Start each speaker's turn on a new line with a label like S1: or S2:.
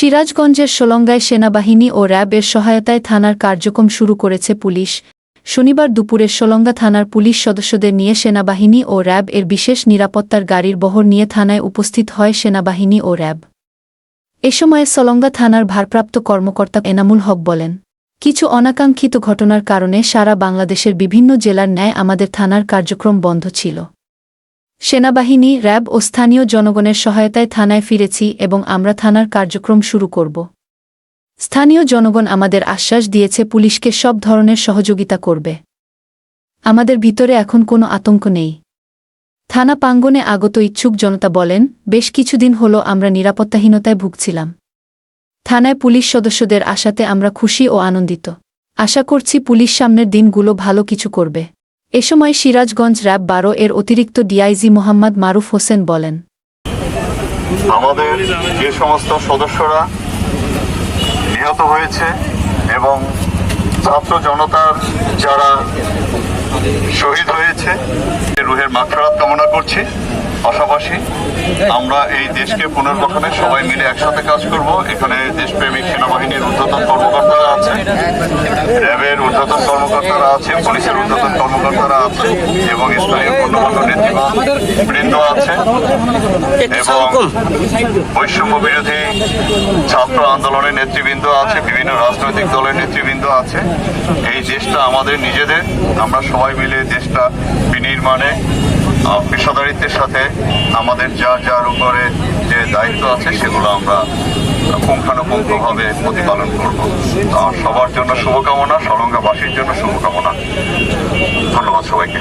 S1: সিরাজগঞ্জের সোলঙ্গায় সেনাবাহিনী ও র্যাবের সহায়তায় থানার কার্যক্রম শুরু করেছে পুলিশ। শনিবার দুপুরে সোলঙ্গা থানার পুলিশ সদস্যদের নিয়ে সেনাবাহিনী ও র্যাব এর বিশেষ নিরাপত্তার গাড়ির বহর নিয়ে থানায় উপস্থিত হয় সেনাবাহিনী ও র্যাব। এ সময়ে সোলঙ্গা থানার ভারপ্রাপ্ত কর্মকর্তা এনামুল হক বলেন, কিছু অনাকাঙ্ক্ষিত ঘটনার কারণে সারা বাংলাদেশের বিভিন্ন জেলার ন্যায় আমাদের থানার কার্যক্রম বন্ধ ছিল। সেনাবাহিনী, র্যাব ও স্থানীয় জনগণের সহায়তায় থানায় ফিরেছি এবং আমরা থানার কার্যক্রম শুরু করব। স্থানীয় জনগণ আমাদের আশ্বাস দিয়েছে পুলিশকে সব ধরনের সহযোগিতা করবে। আমাদের ভিতরে এখন কোনো আতঙ্ক নেই। থানা প্রাঙ্গণে আগত ইচ্ছুক জনতা বলেন, বেশ কিছুদিন হলো আমরা নিরাপত্তাহীনতায় ভুগছিলাম। থানায় পুলিশ সদস্যদের আসাতে আমরা খুশি ও আনন্দিত। আশা করছি পুলিশ সামনের দিনগুলো ভালো কিছু করবে। এ সময় সিরাজগঞ্জ র্যাব 12 এর অতিরিক্ত ডিআইজি মোহাম্মদ মারুফ হোসেন বলেন,
S2: আমাদের যে সমস্ত সদস্যরা নিহত হয়েছে এবং ছাত্র জনতার যারা শহীদ হয়েছে রুহের মাগফিরাত কামনা করছি। পাশাপাশি আমরা এই দেশকে পুনর্গঠনে সবাই মিলে একসাথে কাজ করব। এখানে দেশপ্রেমিক সেনাবাহিনীর ঊর্ধ্বতন কর্মকর্তারা আছে, র্যাবের ঊর্ধ্বতন কর্মকর্তারা আছে, পুলিশের ঊর্ধ্বতন কর্মকর্তারা আছে এবং স্থানীয় গণ্যমান্য নেতৃবৃন্দ আছে এবং বৈষম্য বিরোধী ছাত্র আন্দোলনের নেতৃবৃন্দ আছে, বিভিন্ন রাজনৈতিক দলের নেতৃবৃন্দ আছে। এই দেশটা আমাদের নিজেদের, আমরা সবাই মিলে দেশটা বিনির্মাণে পেশাদারিত্বের সাথে আমাদের যার উপরে যে দায়িত্ব আছে সেগুলো আমরা পুঙ্খানুপুঙ্খভাবে প্রতিপালন করব। সবার জন্য শুভকামনা, সোলঙ্গাবাসীর জন্য শুভকামনা। ধন্যবাদ সবাইকে।